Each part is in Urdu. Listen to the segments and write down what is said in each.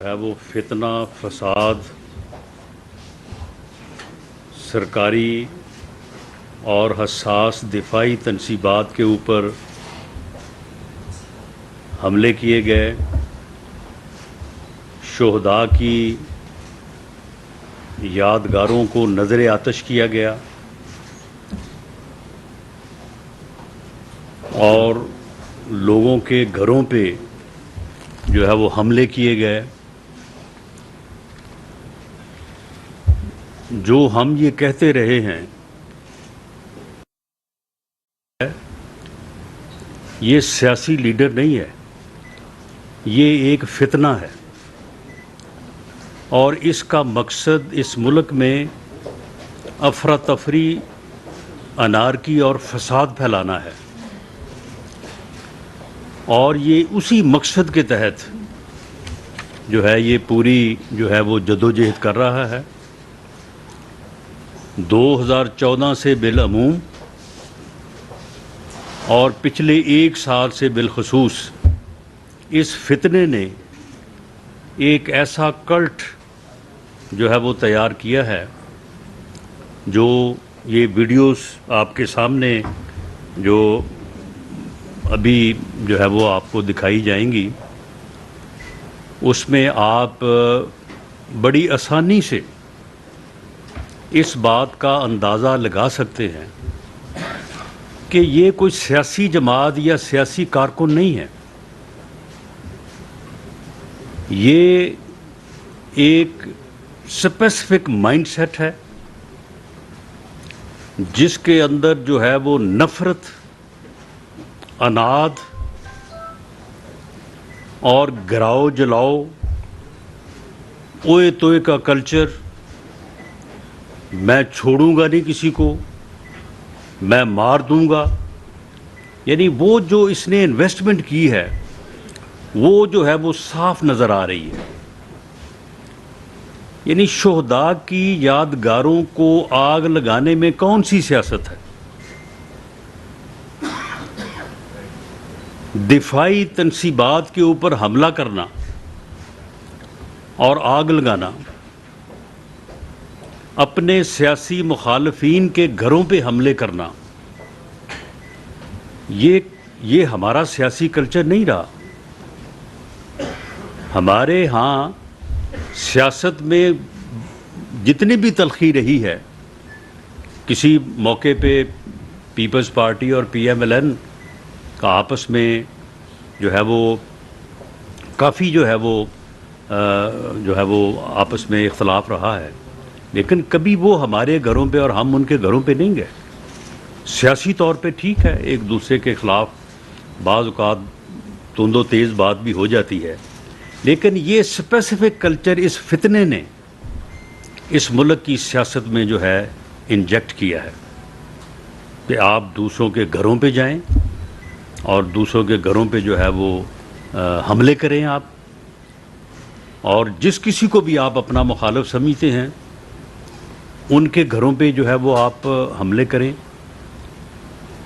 ہے وہ فتنہ فساد سرکاری اور حساس دفاعی تنصیبات کے اوپر حملے کیے گئے، شہداء کی یادگاروں کو نظر آتش کیا گیا اور لوگوں کے گھروں پہ جو ہے وہ حملے کیے گئے۔ جو ہم یہ کہتے رہے ہیں یہ سیاسی لیڈر نہیں ہے، یہ ایک فتنہ ہے، اور اس کا مقصد اس ملک میں افراتفری، انارکی اور فساد پھیلانا ہے، اور یہ اسی مقصد کے تحت جو ہے یہ پوری جو ہے وہ جدوجہد کر رہا ہے۔ 2014 سے بالعموم اور پچھلے 1 سال سے بالخصوص اس فتنے نے ایک ایسا کلٹ جو ہے وہ تیار کیا ہے، جو یہ ویڈیوز آپ کے سامنے جو ابھی جو ہے وہ آپ کو دکھائی جائیں گی، اس میں آپ بڑی آسانی سے اس بات کا اندازہ لگا سکتے ہیں کہ یہ کوئی سیاسی جماعت یا سیاسی کارکن نہیں ہے، یہ ایک اسپیسیفک مائنڈ سیٹ ہے جس کے اندر جو ہے وہ نفرت، اناد اور گراؤ جلاؤ، اوئے توئے کا کلچر، میں چھوڑوں گا نہیں کسی کو، میں مار دوں گا، یعنی وہ جو اس نے انویسٹمنٹ کی ہے وہ جو ہے وہ صاف نظر آ رہی ہے۔ یعنی شہداء کی یادگاروں کو آگ لگانے میں کون سی سیاست ہے؟ دفاعی تنصیبات کے اوپر حملہ کرنا اور آگ لگانا، اپنے سیاسی مخالفین کے گھروں پہ حملے کرنا، یہ ہمارا سیاسی کلچر نہیں رہا۔ ہمارے ہاں سیاست میں جتنی بھی تلخی رہی ہے، کسی موقع پہ پیپلز پارٹی اور پی ایم ایل این کا آپس میں جو ہے وہ کافی جو ہے وہ آپس میں اختلاف رہا ہے، لیکن کبھی وہ ہمارے گھروں پہ اور ہم ان کے گھروں پہ نہیں گئے۔ سیاسی طور پہ ٹھیک ہے، ایک دوسرے کے خلاف بعض اوقات تند و تیز بات بھی ہو جاتی ہے، لیکن یہ اسپیسیفک کلچر اس فتنے نے اس ملک کی سیاست میں جو ہے انجیکٹ کیا ہے کہ آپ دوسروں کے گھروں پہ جائیں اور دوسروں کے گھروں پہ جو ہے وہ حملے کریں آپ، اور جس کسی کو بھی آپ اپنا مخالف سمجھتے ہیں ان کے گھروں پہ جو ہے وہ آپ حملے کریں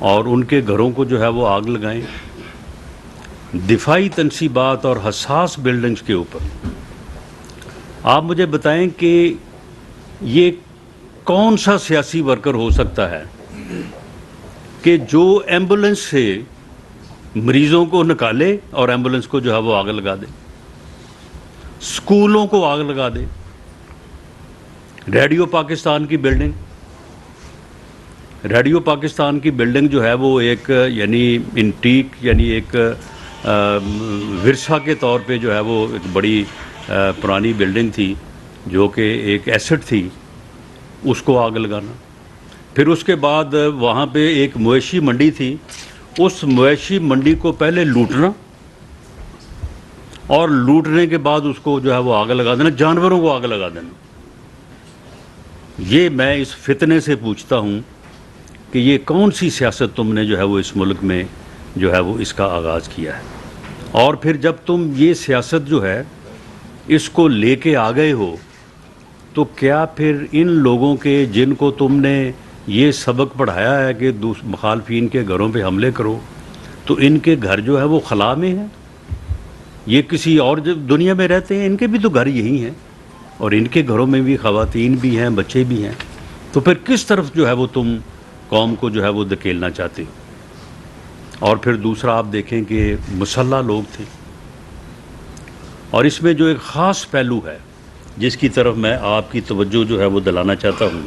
اور ان کے گھروں کو جو ہے وہ آگ لگائیں۔ دفاعی تنصیبات اور حساس بلڈنگز کے اوپر آپ مجھے بتائیں کہ یہ کون سا سیاسی ورکر ہو سکتا ہے کہ جو ایمبولنس سے مریضوں کو نکالے اور ایمبولنس کو جو ہے وہ آگ لگا دے، اسکولوں کو آگ لگا دے، ریڈیو پاکستان کی بلڈنگ جو ہے وہ ایک یعنی انٹیک، یعنی ایک ورثہ کے طور پہ جو ہے وہ ایک بڑی پرانی بلڈنگ تھی جو کہ ایک ایسٹ تھی، اس کو آگ لگانا۔ پھر اس کے بعد وہاں پہ ایک مویشی منڈی تھی، اس مویشی منڈی کو پہلے لوٹنا اور لوٹنے کے بعد اس کو جو ہے وہ آگ لگا دینا، جانوروں کو آگ لگا دینا۔ یہ میں اس فتنے سے پوچھتا ہوں کہ یہ کون سی سیاست تم نے جو ہے وہ اس ملک میں جو ہے وہ اس کا آغاز کیا ہے؟ اور پھر جب تم یہ سیاست جو ہے اس کو لے کے آ گئے ہو، تو کیا پھر ان لوگوں کے جن کو تم نے یہ سبق پڑھایا ہے کہ مخالفین کے گھروں پہ حملے کرو، تو ان کے گھر جو ہے وہ خلا میں ہیں؟ یہ کسی اور دنیا میں رہتے ہیں، ان کے بھی تو گھر یہی ہیں، اور ان کے گھروں میں بھی خواتین بھی ہیں، بچے بھی ہیں، تو پھر کس طرف جو ہے وہ تم قوم کو جو ہے وہ دھکیلنا چاہتے ہو؟ اور پھر دوسرا آپ دیکھیں کہ مسلح لوگ تھے، اور اس میں جو ایک خاص پہلو ہے جس کی طرف میں آپ کی توجہ جو ہے وہ دلانا چاہتا ہوں،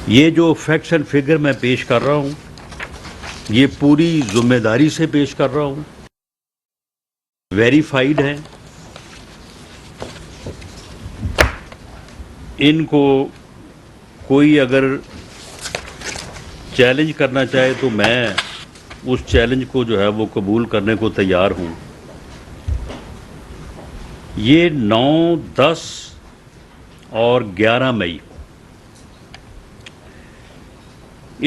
یہ جو فیکٹس اینڈ فگر میں پیش کر رہا ہوں، یہ پوری ذمہ داری سے پیش کر رہا ہوں، ویریفائیڈ ہیں، ان کو کوئی اگر چیلنج کرنا چاہے تو میں اس چیلنج کو جو ہے وہ قبول کرنے کو تیار ہوں۔ یہ 9، 10 اور 11 مئی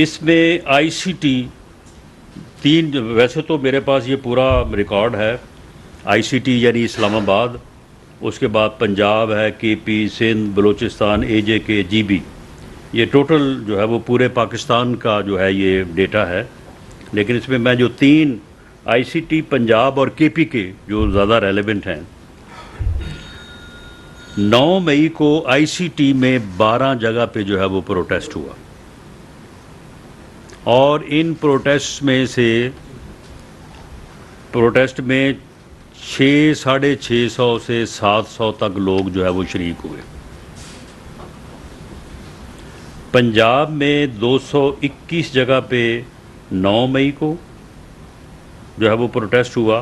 اس میں آئی سی ٹی تین، ویسے تو میرے پاس یہ پورا ریکارڈ ہے، آئی سی ٹی یعنی اسلام آباد، اس کے بعد پنجاب ہے، کے پی، سندھ، بلوچستان، اے جے کے، جی بی، یہ ٹوٹل جو ہے وہ پورے پاکستان کا جو ہے یہ ڈیٹا ہے، لیکن اس میں میں جو 3 آئی سی ٹی، پنجاب اور کے پی کے جو زیادہ ریلیونٹ ہیں، 9 مئی کو آئی سی ٹی میں 12 جگہ پہ جو ہے وہ پروٹیسٹ ہوا، اور ان پروٹیسٹ میں 600-650 سے 700 تک لوگ جو ہے وہ شریک ہوئے۔ پنجاب میں 221 جگہ پہ 9 مئی کو جو ہے وہ پروٹیسٹ ہوا،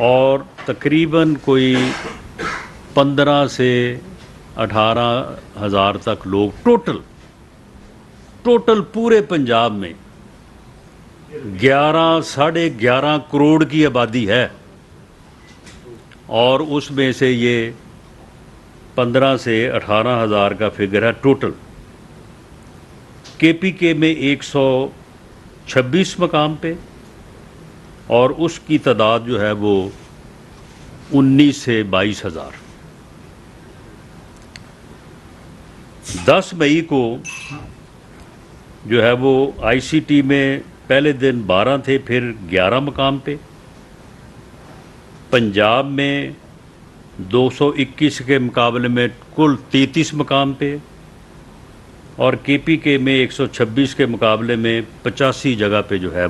اور تقریباً کوئی 15 سے 18 ہزار تک لوگ ٹوٹل پورے پنجاب میں 11-11.5 کروڑ کی آبادی ہے، اور اس میں سے یہ 15 سے 18 ہزار کا فگر ہے ٹوٹل۔ کے پی کے میں 126 مقام پہ، اور اس کی تعداد جو ہے وہ 19 سے 22 ہزار۔ 10 مئی کو جو ہے وہ آئی سی ٹی میں پہلے دن 12 تھے، پھر 11 مقام پہ، پنجاب میں 221 کے مقابلے میں کل 33 مقام پہ، اور کے پی کے میں 126 کے مقابلے میں 85 جگہ پہ جو ہے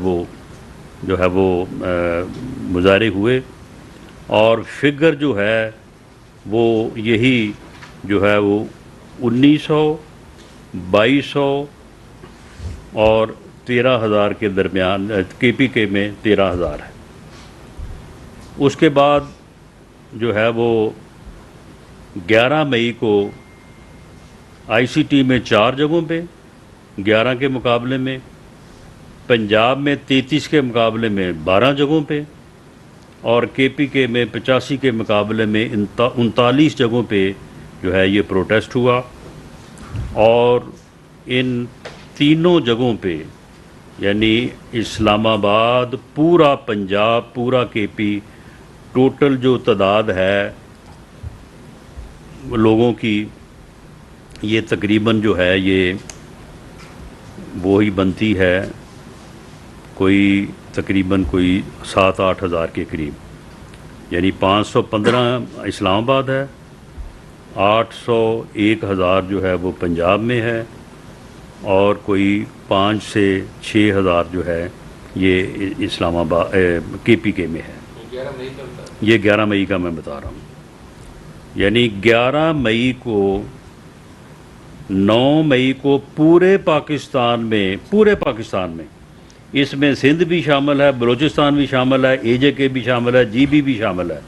وہ مظاہرے ہوئے، اور فگر جو ہے وہ یہی جو ہے وہ 1900، 2200 اور 13,000 کے درمیان، کے پی کے میں 13,000 ہے۔ اس کے بعد جو ہے وہ 11 مئی کو آئی سی ٹی میں 4 جگہوں پہ 11 کے مقابلے میں، پنجاب میں 33 کے مقابلے میں 12 جگہوں پہ، اور کے پی کے میں 85 کے مقابلے میں 39 جگہوں پہ جو ہے یہ پروٹیسٹ ہوا، اور ان تینوں جگہوں پہ یعنی اسلام آباد، پورا پنجاب، پورا کے پی، ٹوٹل جو تعداد ہے لوگوں کی یہ تقریباً جو ہے یہ وہی بنتی ہے کوئی تقریباً کوئی 7-8 ہزار کے قریب، یعنی 515 اسلام آباد ہے، 801,000 جو ہے وہ پنجاب میں ہے، اور کوئی 5 سے 6 ہزار جو ہے یہ اسلام آباد کے پی کے میں ہے۔ یہ 11 مئی کا میں بتا رہا ہوں، یعنی 11 مئی کو، 9 مئی کو پورے پاکستان میں اس میں سندھ بھی شامل ہے، بلوچستان بھی شامل ہے، اے جے کے بھی شامل ہے، جی بی بھی شامل ہے،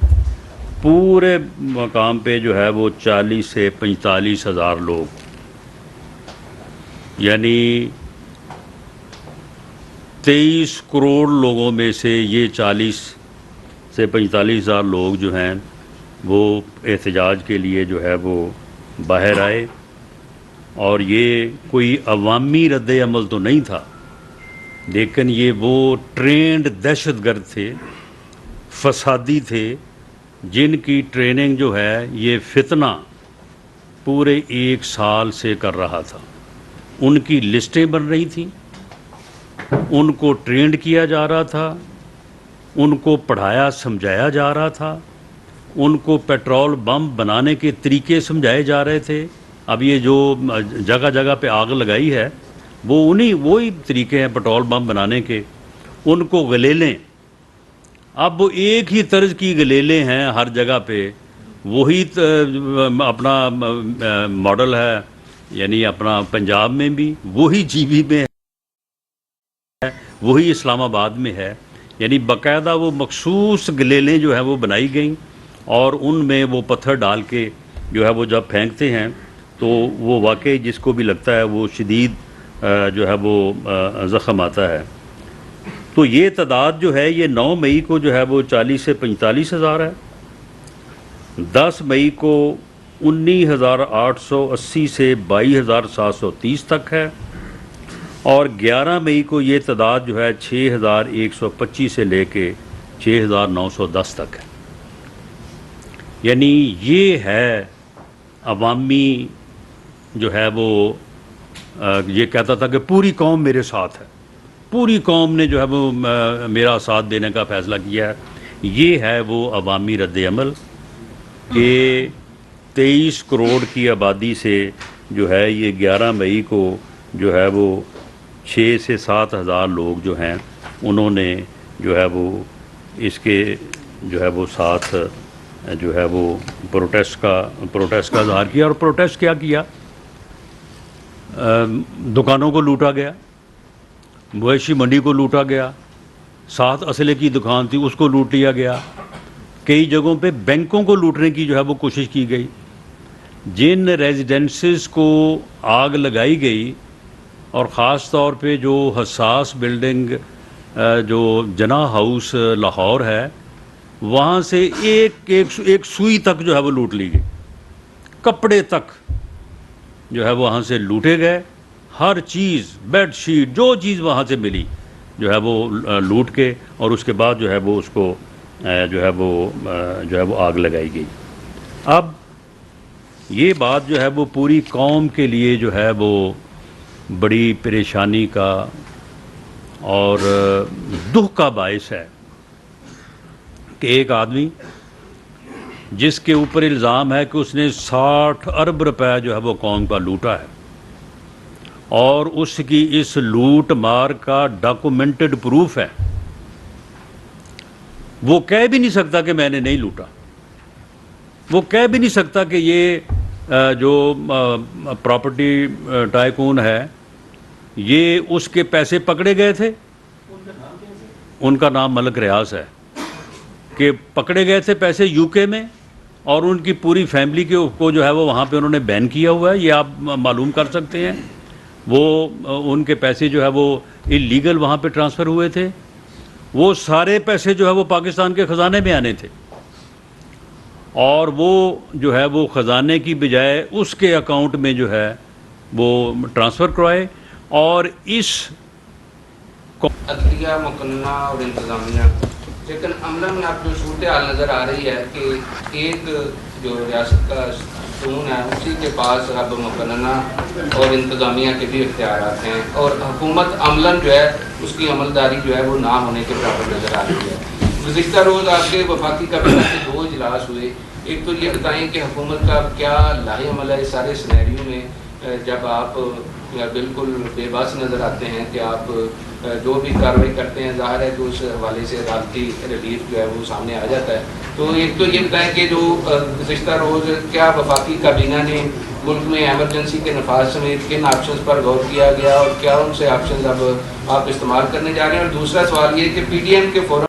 پورے مقام پہ جو ہے وہ 40 سے 45 ہزار لوگ، یعنی 23 کروڑ لوگوں میں سے یہ 40 سے 45 ہزار لوگ جو ہیں وہ احتجاج کے لیے جو ہے وہ باہر آئے، اور یہ کوئی عوامی رد عمل تو نہیں تھا، لیکن یہ وہ ٹرینڈ دہشت گرد تھے، فسادی تھے، جن کی ٹریننگ جو ہے یہ فتنہ پورے 1 سال سے کر رہا تھا۔ ان کی لسٹیں بن رہی تھیں، ان کو ٹرینڈ کیا جا رہا تھا، ان کو پڑھایا سمجھایا جا رہا تھا، ان کو پیٹرول بم بنانے کے طریقے سمجھائے جا رہے تھے. اب یہ جو جگہ جگہ پہ آگ لگائی ہے وہ وہی طریقے ہیں پیٹرول بم بنانے کے. ان کو گلیلیں، اب وہ ایک ہی طرز کی گلیلیں ہیں ہر جگہ پہ، وہی اپنا ماڈل ہے، یعنی اپنا پنجاب میں بھی وہی جی بی میں ہے، وہی اسلام آباد میں ہے. یعنی باقاعدہ وہ مخصوص گلیلیں جو ہیں وہ بنائی گئیں، اور ان میں وہ پتھر ڈال کے جو ہے وہ جب پھینکتے ہیں تو وہ واقعی جس کو بھی لگتا ہے وہ شدید جو ہے وہ زخم آتا ہے. تو یہ تعداد جو ہے یہ 9 مئی کو جو ہے وہ 40 سے 45 ہزار ہے، 10 مئی کو 19,880 سے 22,730 تک ہے، اور 11 مئی کو یہ تعداد جو ہے 6,125 سے لے کے 6,910 تک ہے. یعنی یہ ہے عوامی جو ہے وہ یہ کہتا تھا کہ پوری قوم میرے ساتھ ہے، پوری قوم نے جو ہے وہ میرا ساتھ دینے کا فیصلہ کیا ہے. یہ ہے وہ عوامی رد عمل کہ 23 کروڑ کی آبادی سے جو ہے یہ 11 مئی کو جو ہے وہ 6 سے 7 ہزار لوگ جو ہیں انہوں نے جو ہے وہ اس کے جو ہے وہ ساتھ جو ہے وہ پروٹیسٹ کا اظہار کیا. اور پروٹیسٹ کیا دکانوں کو لوٹا گیا، مویشی منڈی کو لوٹا گیا، ساتھ اسلحے کی دکان تھی اس کو لوٹ لیا گیا، کئی جگہوں پہ بینکوں کو لوٹنے کی جو ہے وہ کوشش کی گئی. جن ریزیڈنسز کو آگ لگائی گئی، اور خاص طور پہ جو حساس بلڈنگ جو جناح ہاؤس لاہور ہے، وہاں سے ایک سوئی تک جو ہے وہ لوٹ لی گئی، کپڑے تک جو ہے وہاں سے لوٹے گئے. ہر چیز، بیڈ شیٹ، جو چیز وہاں سے ملی جو ہے وہ لوٹ کے، اور اس کے بعد جو ہے وہ اس کو جو ہے وہ آگ لگائی گئی. اب یہ بات جو ہے وہ پوری قوم کے لیے جو ہے وہ بڑی پریشانی کا اور دکھ کا باعث ہے کہ ایک آدمی جس کے اوپر الزام ہے کہ اس نے 60 ارب روپے جو ہے وہ قوم کا لوٹا ہے، اور اس کی اس لوٹ مار کا ڈاکومنٹڈ پروف ہے، وہ کہہ بھی نہیں سکتا کہ میں نے نہیں لوٹا. وہ کہہ بھی نہیں سکتا کہ یہ جو پراپرٹی ٹائکون ہے یہ اس کے پیسے پکڑے گئے تھے. ان کا نام ملک ریاض ہے، کہ پکڑے گئے تھے پیسے یو کے میں، اور ان کی پوری فیملی کو جو ہے وہ وہاں پہ انہوں نے بین کیا ہوا ہے. یہ آپ معلوم کر سکتے ہیں. وہ ان کے پیسے جو ہے وہ اللیگل وہاں پہ ٹرانسفر ہوئے تھے. وہ سارے پیسے جو ہے وہ پاکستان کے خزانے میں آنے تھے، اور وہ جو ہے وہ خزانے کی بجائے اس کے اکاؤنٹ میں جو ہے وہ ٹرانسفر کروائے. اور اس عدلیہ مقننہ اور انتظامیہ، لیکن عملاً اب جو صورتحال نظر آ رہی ہے کہ ایک جو ریاست کا ستون ہے اسی کے پاس اب مقننہ اور انتظامیہ کے بھی اختیارات ہیں، اور حکومت عملاً جو ہے اس کی عملداری جو ہے وہ نہ ہونے کے برابر نظر آ رہی ہے. گزشتہ روز آپ کے وفاقی کابینہ کے 2 اجلاس ہوئے. ایک تو یہ بتائیں کہ حکومت کا کیا لاہے عمل ہے اس سارے سینیریو میں، جب آپ بالکل بے بس نظر آتے ہیں کہ آپ جو بھی کارروائی کرتے ہیں ظاہر ہے کہ اس حوالے سے عدالتی ریلیف جو ہے وہ سامنے آ جاتا ہے. تو ایک تو یہ بتائیں کہ جو گزشتہ روز کیا وفاقی کابینہ نے ملک میں ایمرجنسی کے نفاذ سمیت کن آپشنز پر غور کیا گیا، اور کیا ان سے آپشنز اب آپ استعمال کرنے جا رہے ہیں؟ اور دوسرا سوال یہ کہ پی ڈی ایم کے فورم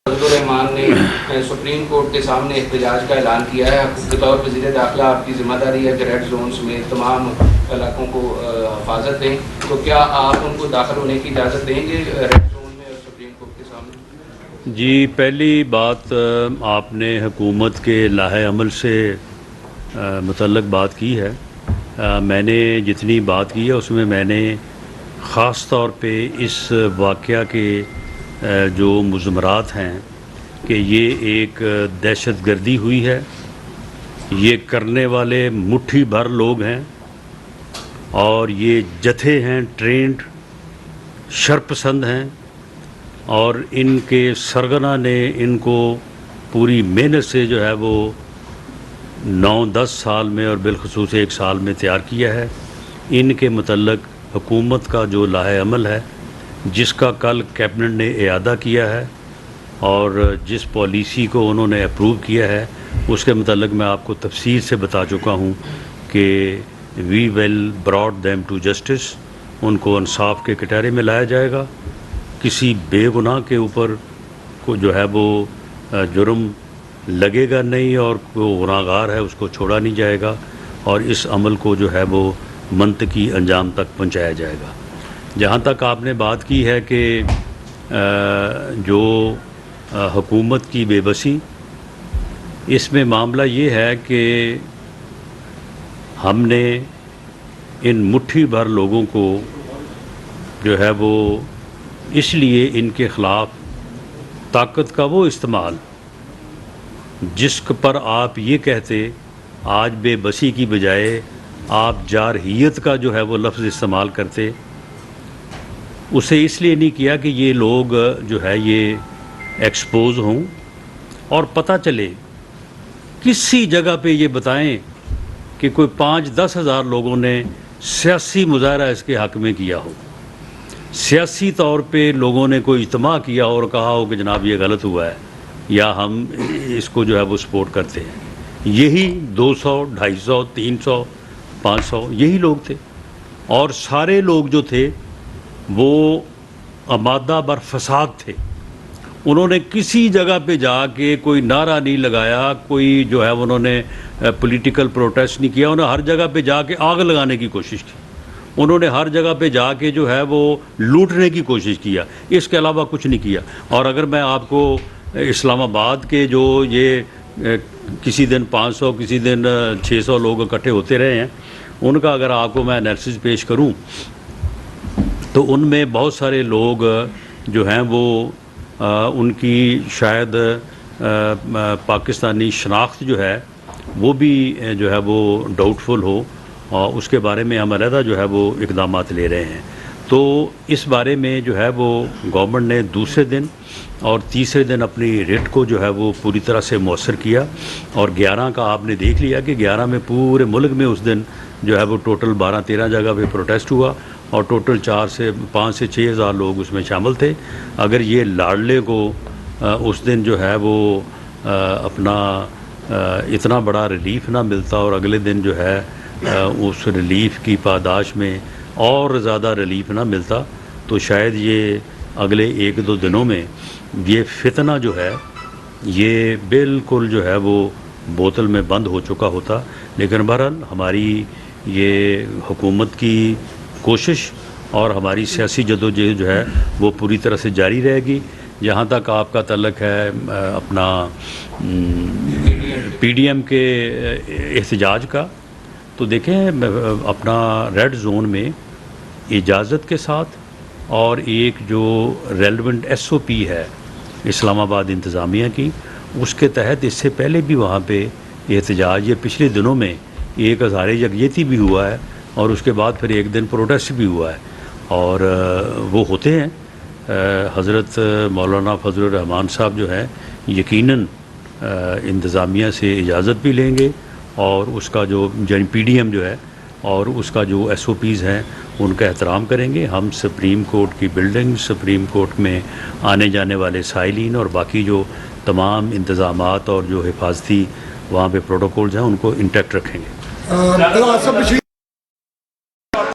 الرحمان نے سپریم کورٹ کے سامنے احتجاج کا اعلان کیا ہے. بطور وزیر داخلہ آپ کی ذمہ داری ہے کہ ریڈ زونز میں تمام علاقوں کو حفاظت دیں. تو کیا آپ ان کو داخل ہونے کی اجازت دیں گے ریڈ زون میں اور سپریم کورٹ کے سامنے؟ جی، پہلی بات آپ نے حکومت کے لاہے عمل سے متعلق بات کی ہے. میں نے جتنی بات کی ہے اس میں میں نے خاص طور پہ اس واقعہ کے جو مضمرات ہیں کہ یہ ایک دہشت گردی ہوئی ہے، یہ کرنے والے مٹھی بھر لوگ ہیں، اور یہ جتھے ہیں ٹرینڈ شرپسند ہیں، اور ان کے سرگنا نے ان کو پوری محنت سے جو ہے وہ 9-10 سال میں اور بالخصوص 1 سال میں تیار کیا ہے. ان کے متعلق حکومت کا جو لاہ عمل ہے جس کا کل کیبنٹ نے اعادہ کیا ہے اور جس پالیسی کو انہوں نے اپروو کیا ہے اس کے متعلق میں آپ کو تفصیل سے بتا چکا ہوں کہ وی ول براٹ دیم ٹو جسٹس. ان کو انصاف کے کٹہرے میں لایا جائے گا. کسی بے گناہ کے اوپر کو جو ہے وہ جرم لگے گا نہیں اور وہ گناہ گار ہے اس کو چھوڑا نہیں جائے گا اور اس عمل کو جو ہے وہ منطقی انجام تک پہنچایا جائے گا. جہاں تک آپ نے بات کی ہے کہ جو حکومت کی بے بسی، اس میں معاملہ یہ ہے کہ ہم نے ان مٹھی بھر لوگوں کو جو ہے وہ اس لیے ان کے خلاف طاقت کا وہ استعمال جس پر آپ یہ کہتے آج بے بسی کی بجائے آپ جارحیت کا جو ہے وہ لفظ استعمال کرتے، اسے اس لیے نہیں کیا کہ یہ لوگ جو ہے یہ ایکسپوز ہوں اور پتہ چلے کسی جگہ پہ یہ بتائیں کہ کوئی 5-10 ہزار لوگوں نے سیاسی مظاہرہ اس کے حق میں کیا ہو، سیاسی طور پہ لوگوں نے کوئی اجتماع کیا اور کہا ہو کہ جناب یہ غلط ہوا ہے یا ہم اس کو جو ہے وہ سپورٹ کرتے ہیں. یہی 200, 250, 300, 500 یہی لوگ تھے اور سارے لوگ جو تھے وہ آمادہ بر فساد تھے. انہوں نے کسی جگہ پہ جا کے کوئی نعرہ نہیں لگایا، کوئی جو ہے انہوں نے پولیٹیکل پروٹیسٹ نہیں کیا. انہوں نے ہر جگہ پہ جا کے آگ لگانے کی کوشش کی، انہوں نے ہر جگہ پہ جا کے جو ہے وہ لوٹنے کی کوشش کیا، اس کے علاوہ کچھ نہیں کیا. اور اگر میں آپ کو اسلام آباد کے جو یہ کسی دن 500 کسی دن 600 لوگ اکٹھے ہوتے رہے ہیں ان کا اگر آپ کو میں انالیسس پیش کروں تو ان میں بہت سارے لوگ جو ہیں وہ ان کی شاید پاکستانی شناخت جو ہے وہ بھی جو ہے وہ ڈاؤٹ فل ہو اور اس کے بارے میں ہم علیحدہ جو ہے وہ اقدامات لے رہے ہیں. تو اس بارے میں جو ہے وہ گورنمنٹ نے دوسرے دن اور تیسرے دن اپنی ریٹ کو جو ہے وہ پوری طرح سے مؤثر کیا اور 11 کا آپ نے دیکھ لیا کہ 11 میں پورے ملک میں اس دن جو ہے وہ ٹوٹل 12-13 جگہ پہ پروٹیسٹ ہوا اور ٹوٹل 5 سے 6 ہزار لوگ اس میں شامل تھے. اگر یہ لاڈلے کو اس دن جو ہے وہ اپنا اتنا بڑا ریلیف نہ ملتا اور اگلے دن جو ہے اس ریلیف کی پاداش میں اور زیادہ ریلیف نہ ملتا تو شاید یہ اگلے 1-2 دنوں میں یہ فتنہ جو ہے یہ بالکل جو ہے وہ بوتل میں بند ہو چکا ہوتا. لیکن بہرحال ہماری یہ حکومت کی کوشش اور ہماری سیاسی جدوجہد جو ہے وہ پوری طرح سے جاری رہے گی. جہاں تک آپ کا تعلق ہے اپنا پی ڈی ایم کے احتجاج کا تو دیکھیں اپنا ریڈ زون میں اجازت کے ساتھ اور ایک جو ریلیونٹ ایس او پی ہے اسلام آباد انتظامیہ کی اس کے تحت اس سے پہلے بھی وہاں پہ احتجاج یہ پچھلے دنوں میں ایک ہزار یکجہتی بھی ہوا ہے اور اس کے بعد پھر ایک دن پروٹیسٹ بھی ہوا ہے اور وہ ہوتے ہیں. حضرت مولانا فضل الرحمان صاحب جو ہے یقیناً انتظامیہ سے اجازت بھی لیں گے اور اس کا جو پی ڈی ایم جو ہے اور اس کا جو ایس او پیز ہیں ان کا احترام کریں گے. ہم سپریم کورٹ کی بلڈنگ، سپریم کورٹ میں آنے جانے والے سائلین اور باقی جو تمام انتظامات اور جو حفاظتی وہاں پہ پروٹوکولز ہیں ان کو انٹیکٹ رکھیں گے.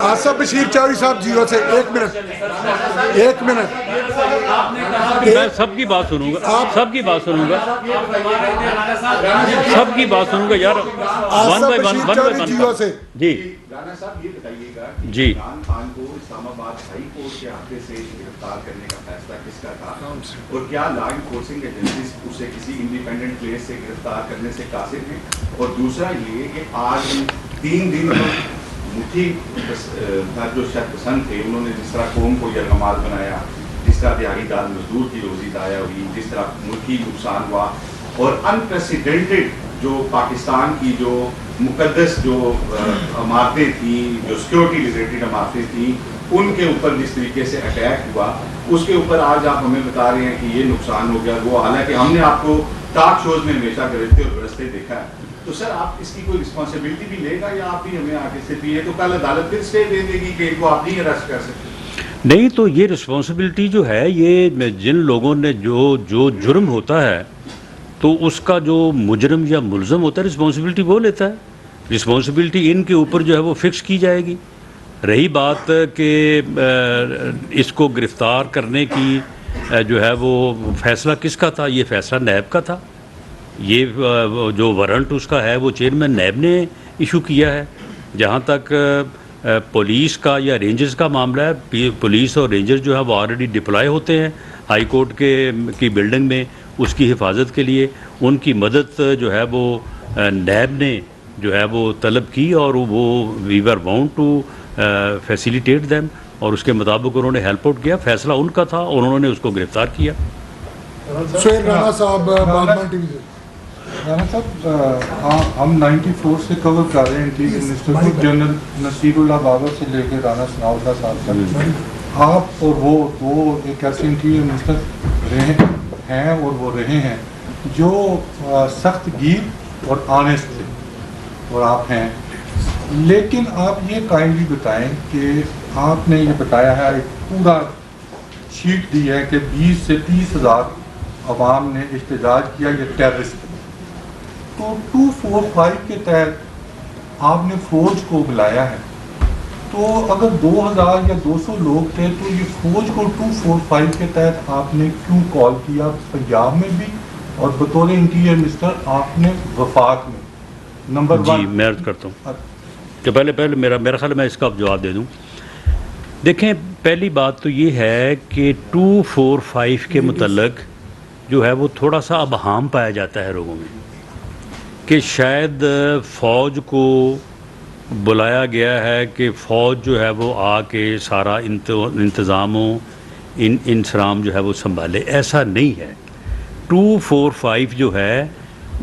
آصف بشیر چودھری صاحب جیو سے ایک منٹ میں سب کی بات سنوں گا، سب کی بات سنوں گا، سب کی بات سنوں گا یار. ون بائی ون جیو سے جی رانا صاحب یہ بتائیے گا کہ جی عمران خان کو اسلام آباد ہائی کورٹ کے ہاتھے سے گرفتار کرنے کا فیصلہ کس کا تھا اور کیا لا انفورسنگ ایجنسیز اسے کسی انڈیپینڈنٹ پلیس سے گرفتار کرنے سے قاصر ہیں؟ اور دوسرا یہ کہ آج 3 دن مٹھی جو شخص پسند تھے انہوں نے جس طرح قوم کو یرغمال بنایا، جس طرح دیہی دار مزدور کی روزی ضائع ہوئی، جس طرح ملکی نقصان ہوا اور انپریسیڈنٹڈ جو پاکستان کی جو مقدس جو عمارتیں تھیں، جو سیکورٹی ریلیٹڈ عمارتیں تھیں، ان کے اوپر جس طریقے سے اٹیک ہوا اس کے اوپر آج آپ ہمیں بتا رہے ہیں کہ یہ نقصان ہو گیا وہ، حالانکہ ہم نے آپ کو ٹاک شوز میں ہمیشہ گرفتے اور برستے دیکھا ہے. تو سر آپ اس کی کوئی رسپانسبلٹی بھی لے گا یا آپ بھی ہمیں آگے سے بھی ہے تو کل عدالت پھر اسٹے دے دے گی کہ ان کو آپ نہیں اریسٹ کر سکتے؟ نہیں، تو یہ رسپانسبلٹی جو ہے یہ جن لوگوں نے جو جرم ہوتا ہے تو اس کا جو مجرم یا ملزم ہوتا ہے رسپانسبلٹی وہ لیتا ہے. رسپانسبلٹی ان کے اوپر جو ہے وہ فکس کی جائے گی. رہی بات کہ اس کو گرفتار کرنے کی جو ہے وہ فیصلہ کس کا تھا، یہ فیصلہ نیب کا تھا. یہ جو وارنٹ اس کا ہے وہ چیئرمین نیب نے ایشو کیا ہے. جہاں تک پولیس کا یا رینجرز کا معاملہ ہے، پولیس اور رینجرز جو ہے وہ آلریڈی ڈپلائے ہوتے ہیں ہائی کورٹ کی بلڈنگ میں اس کی حفاظت کے لیے. ان کی مدد جو ہے وہ نیب نے جو ہے وہ طلب کی اور وہ وی ور باؤنڈ ٹو فیسیلیٹیٹ دیم، اور اس کے مطابق انہوں نے ہیلپ آؤٹ کیا. فیصلہ ان کا تھا اور انہوں نے اس کو گرفتار کیا. سہیل رانا صاحب باغبان ٹی وی سے. رانا صاحب ہم 94 سے کور کر رہے ہیں انٹیریئر منسٹر کو، جنرل نصیر اللہ بابر سے لے کے رانا ثناء اللہ صاحب تک. آپ اور وہ دو ایک ایسے انٹیریئر منسٹر رہے ہیں اور وہ رہے ہیں جو سخت گیر اور آنیسٹ تھے، اور آپ ہیں. لیکن آپ یہ کائنڈلی بتائیں کہ آپ نے یہ بتایا ہے، ایک پورا شیٹ دی ہے کہ 20 سے 30 ہزار عوام نے احتجاج کیا یہ ٹیررسٹ. تو 245 کے تحت آپ نے فوج کو بلایا ہے. تو اگر 2000 یا 200 لوگ تھے تو یہ فوج کو 245 کے تحت آپ نے کیوں کال کیا پنجاب میں بھی اور بطور انٹیریئر منسٹر آپ نے وفاق میں؟ نمبر 1 جی میں عرض کرتا ہوں کہ پہلے میرا خیال میں اس کا جواب دے دوں. دیکھیں، پہلی بات تو یہ ہے کہ 245 کے متعلق جو ہے وہ تھوڑا سا ابہام پایا جاتا ہے لوگوں میں کہ شاید فوج کو بلایا گیا ہے کہ فوج جو ہے وہ آ کے سارا انتظام و انسرام جو ہے وہ سنبھالے. ایسا نہیں ہے. 245 جو ہے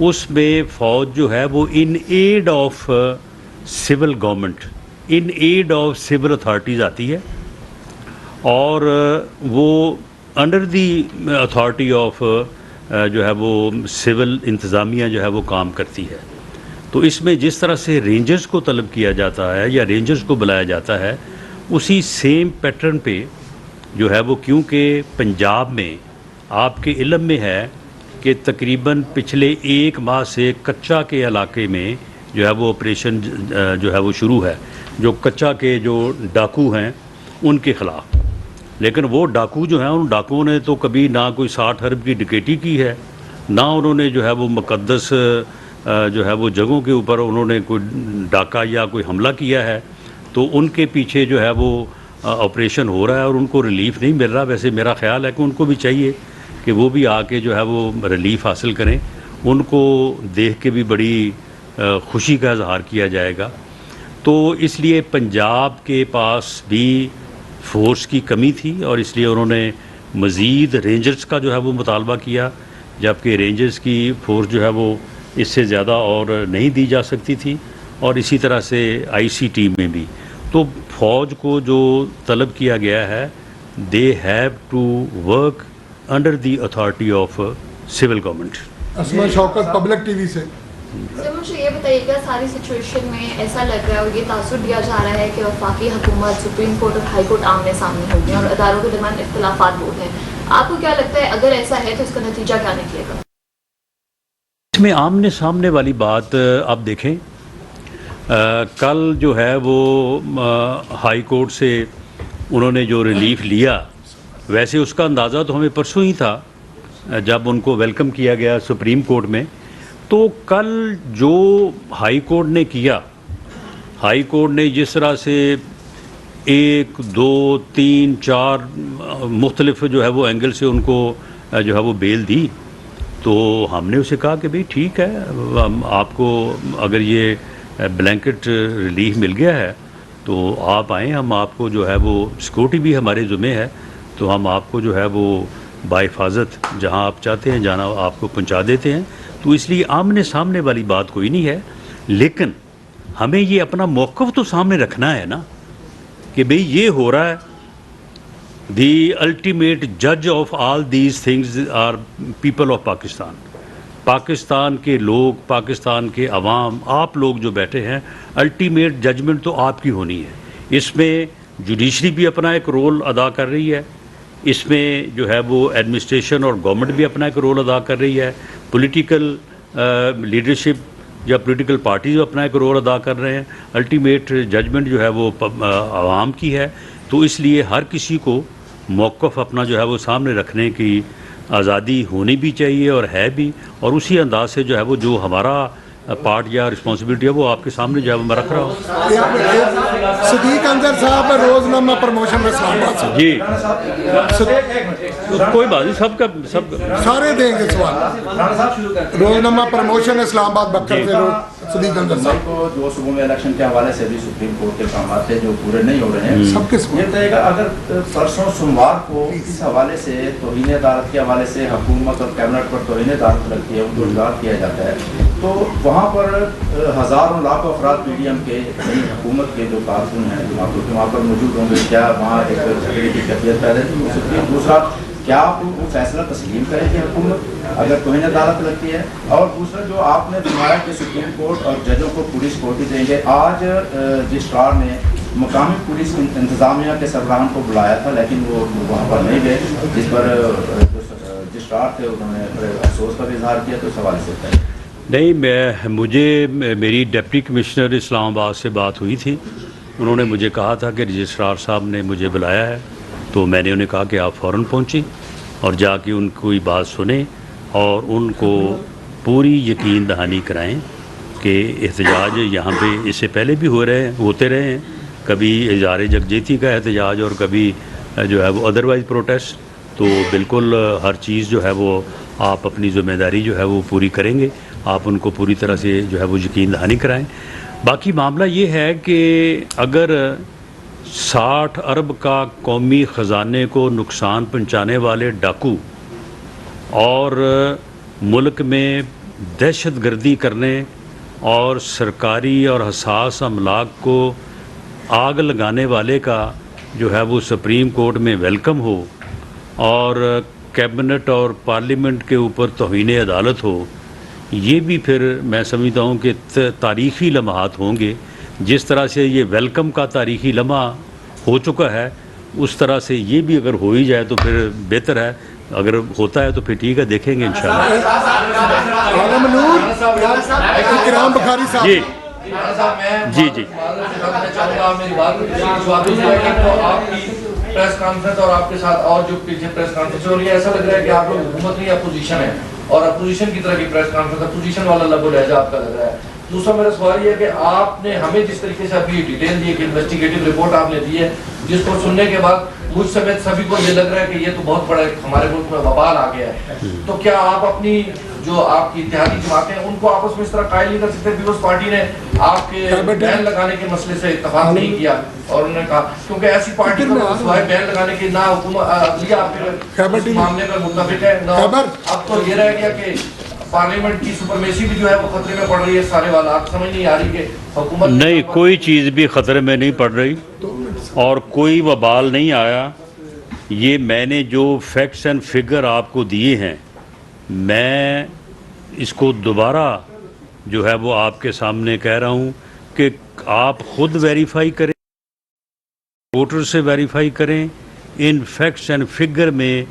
اس میں فوج جو ہے وہ in aid of civil government, in aid of civil authorities آتی ہے، اور وہ انڈر دی اتھارٹی آف جو ہے وہ سول انتظامیہ جو ہے وہ کام کرتی ہے. تو اس میں جس طرح سے رینجرز کو طلب کیا جاتا ہے یا رینجرز کو بلایا جاتا ہے اسی سیم پیٹرن پہ جو ہے وہ، کیونکہ پنجاب میں آپ کے علم میں ہے کہ تقریباً پچھلے 1 ماہ سے کچا کے علاقے میں جو ہے وہ آپریشن جو ہے وہ شروع ہے، جو کچا کے جو ڈاکو ہیں ان کے خلاف. لیکن وہ ڈاکو جو ہیں ان ڈاکوؤں نے تو کبھی نہ کوئی 60 ارب کی ڈکیٹی کی ہے، نہ انہوں نے جو ہے وہ مقدس جو ہے وہ جگہوں کے اوپر انہوں نے کوئی ڈاکہ یا کوئی حملہ کیا ہے. تو ان کے پیچھے جو ہے وہ آپریشن ہو رہا ہے اور ان کو ریلیف نہیں مل رہا. ویسے میرا خیال ہے کہ ان کو بھی چاہیے کہ وہ بھی آ کے جو ہے وہ ریلیف حاصل کریں. ان کو دیکھ کے بھی بڑی خوشی کا اظہار کیا جائے گا. تو اس لیے پنجاب کے پاس بھی فورس کی کمی تھی اور اس لیے انہوں نے مزید رینجرز کا جو ہے وہ مطالبہ کیا، جبکہ رینجرز کی فورس جو ہے وہ اس سے زیادہ اور نہیں دی جا سکتی تھی. اور اسی طرح سے آئی سی ٹی میں بھی تو فوج کو جو طلب کیا گیا ہے، they have to work under the authority of civil government. Asma Shaukat public TV وی سے. سر مجھے یہ بتائیے گا، ساری سچویشن میں ایسا لگ رہا ہے اور یہ تاثر دیا جا رہا ہے کہ وفاقی حکومت، سپریم کورٹ اور ہائی کورٹ آمنے سامنے ہوگی اور اداروں کے درمیان اختلافات بہت ہیں. آپ کو کیا لگتا ہے اگر ایسا ہے تو اس کا نتیجہ کیا نکلے گا؟ اس میں آمنے سامنے والی بات آپ دیکھیں، کل جو ہے وہ ہائی کورٹ سے انہوں نے جو ریلیف لیا، ویسے اس کا اندازہ تو ہمیں پرسوں ہی تھا جب ان کو ویلکم کیا گیا سپریم کورٹ میں. تو کل جو ہائی کورٹ نے کیا، ہائی کورٹ نے جس طرح سے 1 2 3 4 مختلف جو ہے وہ اینگل سے ان کو جو ہے وہ بیل دی، تو ہم نے اسے کہا کہ بھئی ٹھیک ہے، آپ کو اگر یہ بلینکٹ ریلیف مل گیا ہے تو آپ آئیں، ہم آپ کو جو ہے وہ سیکورٹی بھی ہمارے ذمہ ہے، تو ہم آپ کو جو ہے وہ باحفاظت جہاں آپ چاہتے ہیں جانا آپ کو پہنچا دیتے ہیں. تو اس لیے آمنے سامنے والی بات کوئی نہیں ہے. لیکن ہمیں یہ اپنا موقف تو سامنے رکھنا ہے نا کہ بھئی یہ ہو رہا ہے. The ultimate judge of all these things are people of Pakistan. Pakistan کے لوگ، پاکستان کے عوام، آپ لوگ جو بیٹھے ہیں، الٹیمیٹ ججمنٹ تو آپ کی ہونی ہے. اس میں جوڈیشری بھی اپنا ایک رول ادا کر رہی ہے، اس میں جو ہے وہ ایڈمنسٹریشن اور گورنمنٹ بھی اپنا ایک رول ادا کر رہی ہے، پولیٹیکل لیڈرشپ یا پولیٹیکل پارٹیز اپنا ایک رول ادا کر رہے ہیں. الٹیمیٹ ججمنٹ جو ہے وہ عوام کی ہے. تو اس لیے ہر کسی کو موقف اپنا جو ہے وہ سامنے رکھنے کی آزادی ہونی بھی چاہیے اور ہے بھی، اور اسی انداز سے جو ہے وہ جو ہمارا پارٹ یا رسپانسبلٹی ہے وہ آپ کے سامنے جو ہے وہ میں رکھ رہا ہوں. صدیق انصر صاحب روزنامہ پروموشن اسلام آباد سے. جی کوئی بات نہیں، سب سارے دیں گے سوال. روزنامہ پروموشن اسلام آباد بکر سے صدیق انصر صاحب کو جو صوبوں میں الیکشن کے حوالے سے بھی سپریم کورٹ کے اقدامات ہیں جو پورے نہیں ہو رہے ہیں، سب کے یہ بتائیے گا اگر پرسوں سوموار کو اس حوالے سے توہین عدالت کے حوالے سے حکومت اور کیبنٹ پر توہین عدالت لگتی ہے، ان کو اجرا کیا جاتا ہے، تو وہاں پر ہزاروں لاکھوں افراد پی ڈی ایم کے حکومت کے جو کارکن ہیں جو وہاں پر موجود ہوں گے، کیا وہاں ایک جھگڑے کی کیفیت پیدا ہو سکتی ہے؟ دوسرا، کیا آپ وہ فیصلہ تسلیم کریں گے حکومت اگر توہین عدالت لگتی ہے؟ اور دوسرا جو آپ نے فرمایا کہ سپریم کورٹ اور ججوں کو پوری سیکورٹی دیں گے، آج رجسٹرار نے مقامی پولیس انتظامیہ کے سربراہان کو بلایا تھا لیکن وہ وہاں پر نہیں گئے، جس پر رجسٹرار تھے انہوں نے افسوس کا بھی اظہار کیا. تو اس حوالے سے نہیں، مجھے میری ڈپٹی کمشنر اسلام آباد سے بات ہوئی تھی. انہوں نے مجھے کہا تھا کہ رجسٹرار صاحب نے مجھے بلایا ہے، تو میں نے انہیں کہا کہ آپ فوراً پہنچیں اور جا کے ان کی بات سنیں اور ان کو پوری یقین دہانی کرائیں کہ احتجاج یہاں پہ اس سے پہلے بھی ہوتے رہے ہیں، کبھی اظہار یکجہتی کا احتجاج اور کبھی جو ہے وہ ادروائز پروٹیسٹ. تو بالکل ہر چیز جو ہے وہ آپ اپنی ذمہ داری جو ہے وہ پوری کریں گے، آپ ان کو پوری طرح سے جو ہے وہ یقین دہانی کرائیں. باقی معاملہ یہ ہے کہ اگر 60 ارب کا قومی خزانے کو نقصان پہنچانے والے ڈاکو اور ملک میں دہشت گردی کرنے اور سرکاری اور حساس املاک کو آگ لگانے والے کا جو ہے وہ سپریم کورٹ میں ویلکم ہو اور کیبنٹ اور پارلیمنٹ کے اوپر توہین عدالت ہو، یہ بھی پھر میں سمجھتا ہوں کہ تاریخی لمحات ہوں گے. جس طرح سے یہ ویلکم کا تاریخی لمحہ ہو چکا ہے، اس طرح سے یہ بھی اگر ہو ہی جائے تو پھر بہتر ہے. اگر ہوتا ہے تو پھر ٹھیک ہے، دیکھیں گے انشاءاللہ. عالم نور اکرام بخاری صاحب. جی جی پریس کانفرنس اور آپ کے ساتھ اور جو پیچھے پریس کانفرنس ہو رہی ہے، ایسا لگ رہا ہے کہ آپ لوگ حکومت نہیں اپوزیشن ہے اور اپوزیشن کی طرح کی پریس کانفرنس، اپوزیشن والا لب و لہجہ آپ کا لگ رہا ہے. دوسرا میرا سوال یہ ہے کہ آپ نے ہمیں جس طریقے سے ابھی ڈیٹیل دی ہے کہ انویسٹیگیٹو رپورٹ آپ نے دی ہے، جس کو سننے کے بعد مجھ سمیت سبھی کو یہ لگ رہا ہے کہ یہ تو بہت بڑا ہمارے ملک میں وبال آ گیا ہے، تو کیا آپ اپنی جو آپ کی اتحادی جماعتیں ہیں ان کو آپس میں اس طرح قائل نہیں کر سکتے؟ پیپلز پارٹی نے آپ کے بین لگانے کے مسئلے سے اتفاق نہیں کیا اور انہوں نے کہا کیونکہ ایسی پارٹی کا سوائے بین لگانے کی نہ حکومت عدلیہ پھر اس معاملے پر متفق ہے، نہ اب تو یہ رہ گیا کہ پارلیمنٹ کی سپرمیسی بھی جو ہے وہ خطرے میں پڑ رہی ہے. سارے والات سمجھ نہیں آ رہی کہ حکومت نہیں، کوئی چیز بھی خطرے میں نہیں پڑ رہی اور کوئی وبال نہیں آیا. یہ میں نے جو فیکٹس اینڈ فگر آپ کو دیے ہیں، میں اس کو دوبارہ جو ہے وہ آپ کے سامنے کہہ رہا ہوں کہ آپ خود ویریفائی کریں، ووٹر سے ویریفائی کریں. ان فیکٹس اینڈ فگر میں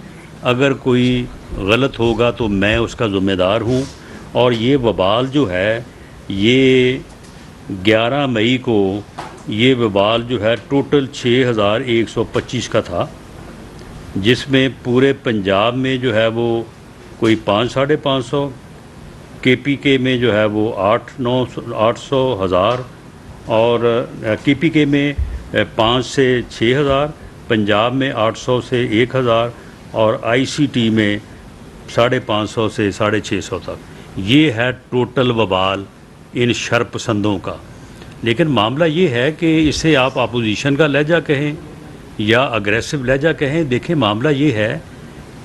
اگر کوئی غلط ہوگا تو میں اس کا ذمہ دار ہوں. اور یہ وبال جو ہے، یہ 11 مئی کو یہ وبال جو ہے ٹوٹل 6125 کا تھا، جس میں پورے پنجاب میں جو ہے وہ کوئی 500-550، کے پی کے میں جو ہے وہ 800-1000 اور کے پی کے میں 5 سے 6000، پنجاب میں 800 سے 1000 اور آئی سی ٹی میں 550 سے 650 تک. یہ ہے ٹوٹل وبال ان شر پسندوں کا. لیکن معاملہ یہ ہے کہ اسے آپ اپوزیشن کا لہجہ کہیں یا اگریسو لہجہ کہیں، دیکھیں معاملہ یہ ہے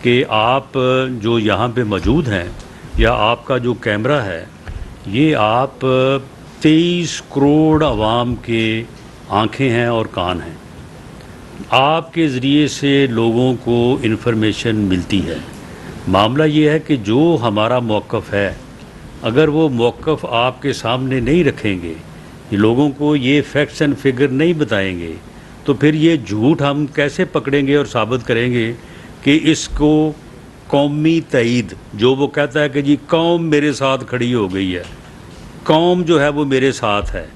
کہ آپ جو یہاں پہ موجود ہیں یا آپ کا جو کیمرہ ہے، یہ آپ 23 کروڑ عوام کے آنکھیں ہیں اور کان ہیں. آپ کے ذریعے سے لوگوں کو انفارمیشن ملتی ہے. معاملہ یہ ہے کہ جو ہمارا موقف ہے اگر وہ موقف آپ کے سامنے نہیں رکھیں گے, لوگوں کو یہ فیکٹس اینڈ فگر نہیں بتائیں گے, تو پھر یہ جھوٹ ہم کیسے پکڑیں گے اور ثابت کریں گے کہ اس کو قومی تائید, جو وہ کہتا ہے کہ جی قوم میرے ساتھ کھڑی ہو گئی ہے, قوم جو ہے وہ میرے ساتھ ہے,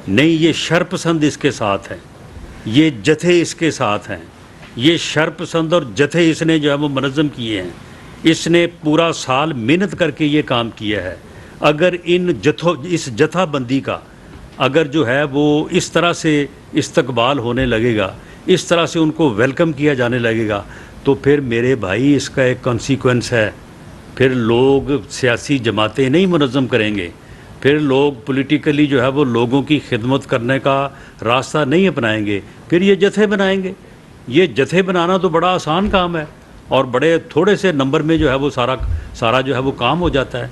نہیں یہ شرپسند اس کے ساتھ ہیں, یہ جتھے اس کے ساتھ ہیں, یہ شرپسند اور جتھے اس نے جو ہے وہ منظم کیے ہیں, اس نے پورا سال محنت کر کے یہ کام کیا ہے. اگر اس جتھا بندی کا اگر جو ہے وہ اس طرح سے استقبال ہونے لگے گا, اس طرح سے ان کو ویلکم کیا جانے لگے گا, تو پھر میرے بھائی اس کا ایک کانسیکوینس ہے, پھر لوگ سیاسی جماعتیں نہیں منظم کریں گے, پھر لوگ پولیٹیکلی جو ہے وہ لوگوں کی خدمت کرنے کا راستہ نہیں اپنائیں گے, پھر یہ جتھے بنائیں گے. یہ جتھے بنانا تو بڑا آسان کام ہے اور بڑے تھوڑے سے نمبر میں جو ہے وہ سارا جو ہے وہ کام ہو جاتا ہے.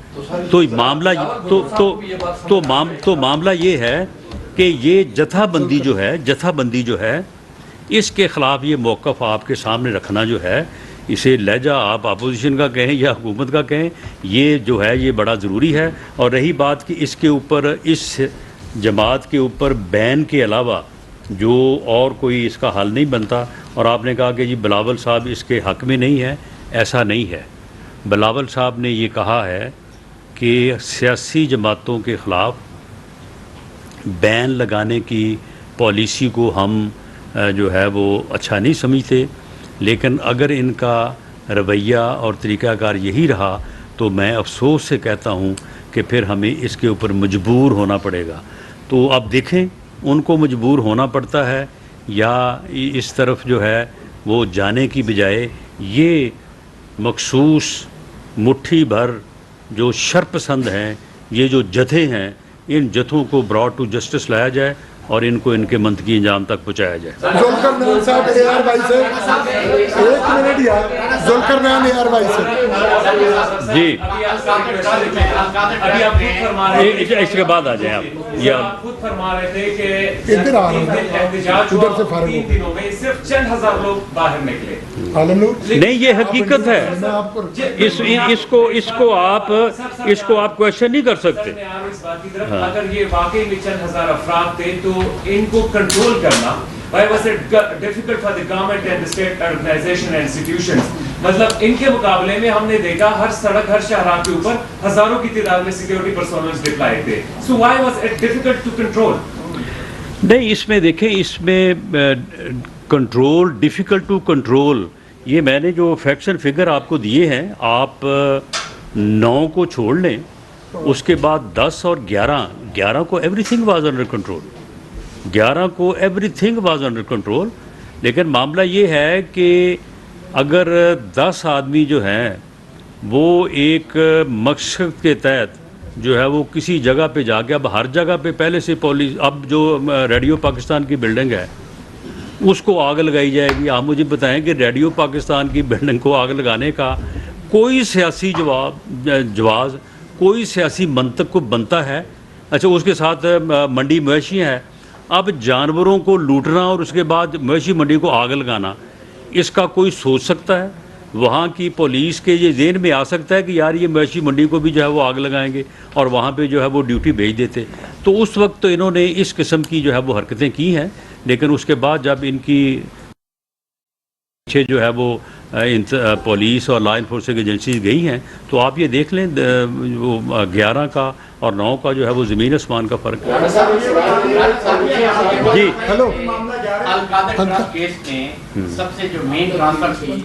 تو معاملہ یہ ہے کہ یہ جتھا بندی جو ہے اس کے خلاف یہ موقف آپ کے سامنے رکھنا جو ہے, اسے لہجہ آپ اپوزیشن کا کہیں یا حکومت کا کہیں, یہ جو ہے یہ بڑا ضروری ہے. اور رہی بات کہ اس کے اوپر, اس جماعت کے اوپر بین کے علاوہ جو اور کوئی اس کا حل نہیں بنتا. اور آپ نے کہا کہ جی بلاول صاحب اس کے حق میں نہیں ہے, ایسا نہیں ہے. بلاول صاحب نے یہ کہا ہے کہ سیاسی جماعتوں کے خلاف بین لگانے کی پالیسی کو ہم جو ہے وہ اچھا نہیں سمجھتے, لیکن اگر ان کا رویہ اور طریقہ کار یہی رہا تو میں افسوس سے کہتا ہوں کہ پھر ہمیں اس کے اوپر مجبور ہونا پڑے گا. تو اب دیکھیں ان کو مجبور ہونا پڑتا ہے یا اس طرف جو ہے وہ جانے کی بجائے یہ مخصوص مٹھی بھر جو شرپسند ہیں, یہ جو جتھے ہیں, ان جتھوں کو براڈ ٹو جسٹس لایا جائے اور ان کو ان کے منطقی انجام تک پہنچایا جائے. ذوالقرنین صاحب اے آر وائی سے ایک منٹ یار, ذوالقرنین اے آر وائی سے جی اس کے بعد آ جائیں آپ. یا خود فرما رہے تھے کہ ادھر آ رہے ہیں, ادھر سے فارغ تین دنوں میں صرف چند ہزار لوگ باہر نکلے. عالم نور نہیں, یہ حقیقت ہے, اس کو آپ کویشچن نہیں کر سکتے. اگر یہ واقعی میں چند ہزار افراد تھے تو ان کو کنٹرول کرنا why was it difficult for the government and the state organization and institutions. مطلب ان کے مقابلے میں ہم نے دیکھا ہر سڑک ہر شاہراہ کے اوپر ہزاروں کی تعداد میں سیکیورٹی پرسونلز ڈپلائے تھے. so why was it difficult to control. نہیں, اس میں دیکھیں, اس میں کنٹرول, ڈیفیکلٹ ٹو کنٹرول, یہ میں نے جو فیکٹس اینڈ فگر آپ کو دیے ہیں, آپ 9 کو چھوڑ لیں, اس کے بعد 10 اور 11 کو every thing was under control, 11 کو every thing was under control. لیکن معاملہ یہ ہے کہ اگر 10 آدمی جو ہیں وہ ایک مقصد کے تحت جو ہے وہ کسی جگہ پہ جا کے, اب ہر جگہ پہ پہلے سے پولیس, اب جو ریڈیو پاکستان کی بلڈنگ ہے اس کو آگ لگائی جائے گی. آپ مجھے بتائیں کہ ریڈیو پاکستان کی بلڈنگ کو آگ لگانے کا کوئی سیاسی جواز, کوئی سیاسی منطق کو بنتا ہے؟ اچھا, اس کے ساتھ منڈی مویشیاں ہیں, اب جانوروں کو لوٹنا اور اس کے بعد مویشی منڈی کو آگ لگانا, اس کا کوئی سوچ سکتا ہے؟ وہاں کی پولیس کے یہ ذہن میں آ سکتا ہے کہ یار یہ مویشی منڈی کو بھی جو ہے وہ آگ لگائیں گے اور وہاں پہ جو ہے وہ ڈیوٹی بھیج دیتے؟ تو اس وقت تو انہوں نے اس قسم کی جو ہے وہ حرکتیں کی ہیں. لیکن اس کے بعد جب ان کی پیچھے جو ہے وہ پولیس اور لا انفورسنگ ایجنسیز گئی ہیں, تو آپ یہ دیکھ لیں وہ 11 کا اور 9 کا جو ہے وہ زمین آسمان کا فرق ہے. جی ہیلو القادر کیس میں سب سے جو مین ٹرانسفر تھی